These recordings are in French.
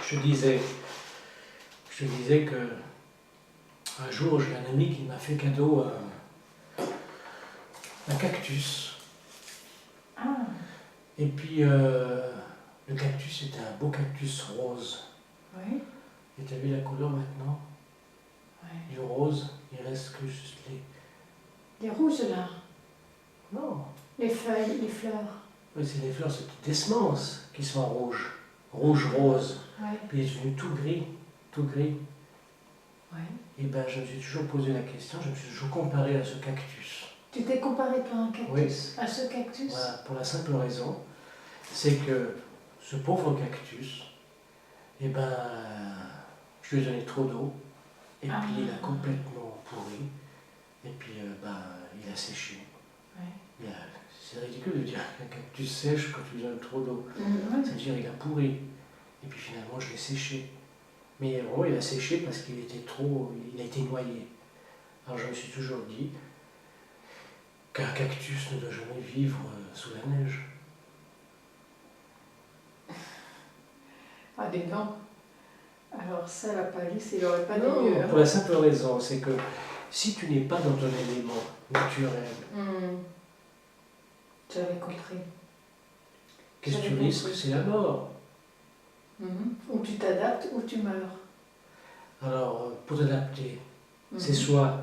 je te disais que un jour j'ai un ami qui m'a fait cadeau un cactus. Ah, Et puis le cactus était un beau cactus rose. oui, Et tu as vu la couleur maintenant oui. du rose, il reste que juste les. Les rouges là, Non, les feuilles, les fleurs. oui, c'est les fleurs, c'est des semences qui sont rouges, rouge-rose. Oui, Puis il est devenu tout gris, tout gris. oui. Et bien je me suis toujours posé la question, je me suis toujours comparé à ce cactus. Tu t'es comparé par un cactus, Oui. à ce cactus? Voilà, pour la simple raison, c'est que ce pauvre cactus, eh ben, je lui ai donné trop d'eau, et Ah. puis il a complètement pourri, et puis ben, il a séché. Oui. C'est ridicule de dire qu'un cactus sèche quand tu lui donnes trop d'eau. Oui. Ça veut dire qu'il a pourri. Et puis finalement, je l'ai séché. Mais vraiment, il a séché parce qu'il était trop. Il a été noyé. Alors je me suis toujours dit qu'un cactus ne doit jamais vivre sous la neige. Ah, dis donc. Alors ça, la palisse, il n'aurait pas dit Non, mieux. Hein. pour la simple raison, c'est que si tu n'es pas dans ton élément naturel, J'avais compris. qu'est-ce que tu J'avais risques? compris. C'est la mort. Ou tu t'adaptes ou tu meurs. Alors, pour t'adapter, c'est soit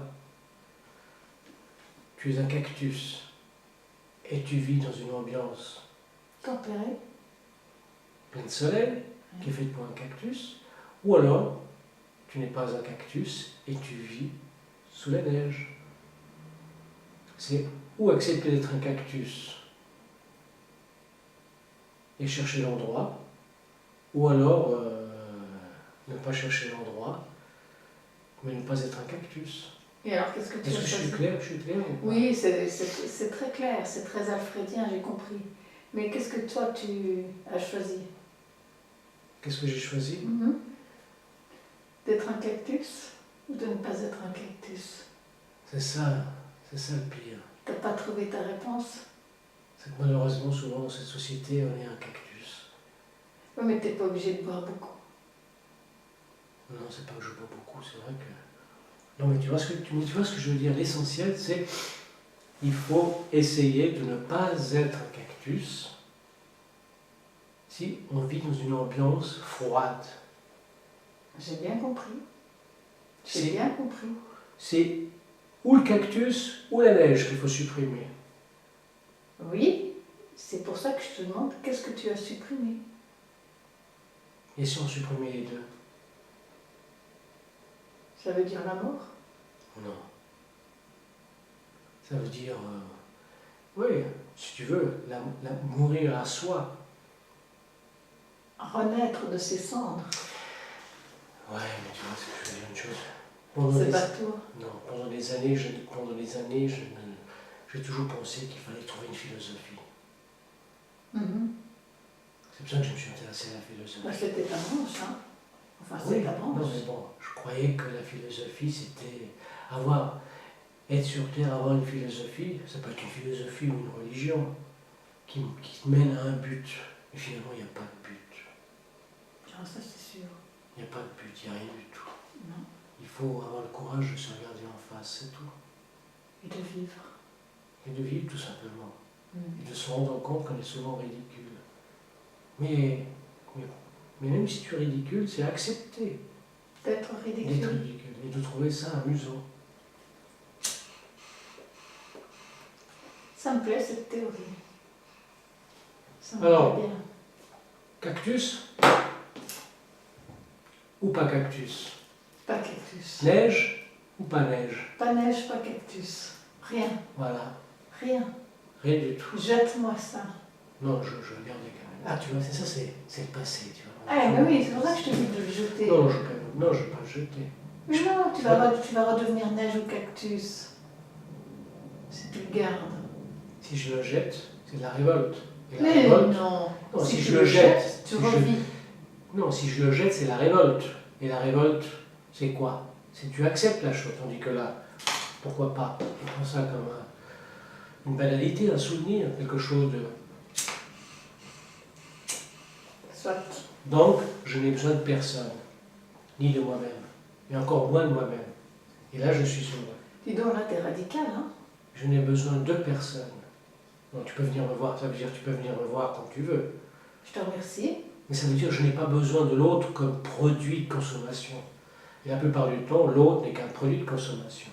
tu es un cactus et tu vis dans une ambiance Tempéré. pleine de soleil, qui est faite pour un cactus, ou alors tu n'es pas un cactus et tu vis sous la neige. C'est ou accepter d'être un cactus et chercher l'endroit, ou alors ne pas chercher l'endroit, mais ne pas être un cactus. Et alors, qu'est-ce que tu as Est-ce que je choisi? suis clair? Je suis clair ou pas? Oui, c'est très clair, c'est très alfrédien, j'ai compris. Mais qu'est-ce que toi, tu as choisi? Qu'est-ce que j'ai choisi? D'être un cactus ou de ne pas être un cactus? C'est ça le pire. T'as pas trouvé ta réponse? C'est que malheureusement, souvent dans cette société, on est un cactus. Oui, mais t'es pas obligé de boire beaucoup. Non, c'est pas que je bois beaucoup, c'est vrai que... Non, mais tu vois ce que je veux dire? L'essentiel, c'est il faut essayer de ne pas être un cactus si on vit dans une ambiance froide. J'ai bien compris. C'est- J'ai bien compris. C'est ou le cactus ou la neige qu'il faut supprimer. Oui, c'est pour ça que je te demande qu'est-ce que tu as supprimé. Et si on supprimait les deux? Ça veut dire la mort? Non. Ça veut dire, oui, si tu veux, mourir à soi. Renaître de ses cendres. Ouais, mais tu vois, je veux dire une chose. C'est pas toi. Non, pendant des années, j'ai toujours pensé qu'il fallait trouver une philosophie. C'est pour ça que je me suis intéressé à la philosophie. Bah, c'était ta branche, hein? Enfin, Oui, c'est ta branche. non, mais bon, je croyais que la philosophie, c'était être sur Terre, avoir une philosophie, ça peut être une philosophie ou une religion, qui te mène à un but. Mais finalement, il n'y a pas de but. Ah, ça c'est sûr. Il n'y a pas de but, il n'y a rien du tout. Non. Il faut avoir le courage de se regarder en face, c'est tout. Et de vivre. Et de vivre tout simplement. Et de se rendre compte qu'on est souvent ridicule. Mais même si tu es ridicule, c'est accepter D'être d'être ridicule. ridicule et de trouver ça amusant. Ça me plaît cette théorie. Ça me Alors, plaît bien. Cactus ou pas cactus? Pas cactus. Neige ou pas neige? Pas neige, pas cactus. Rien. Voilà, Rien. rien du tout. Jette-moi ça. Non, je regardais quand même. Ah, tu vois, c'est ça, c'est le passé, tu vois. Ah, mais oui, c'est pour ça que je te dis de le jeter. Non, je ne vais pas le jeter. Mais non, tu vas redevenir neige ou cactus. Si tu le gardes. Si je le jette, c'est de la révolte. Et la Mais révolte, non. non, si tu je le jette, tu si je- revis. non, si je le jette, c'est la révolte. Et la révolte, c'est quoi? C'est que tu acceptes la chose, tandis que là, pourquoi pas? Je prends ça comme une banalité, un souvenir, quelque chose de... Soit. Donc, je n'ai besoin de personne, ni de moi-même, et encore moins de moi-même. Et là, je suis heureux. Dis donc, là, t'es radical, hein? Je n'ai besoin de personne. Donc, tu peux venir me voir, ça veut dire que tu peux venir me voir quand tu veux. Je te remercie. Mais ça veut dire que je n'ai pas besoin de l'autre comme produit de consommation. Et la plupart du temps, l'autre n'est qu'un produit de consommation.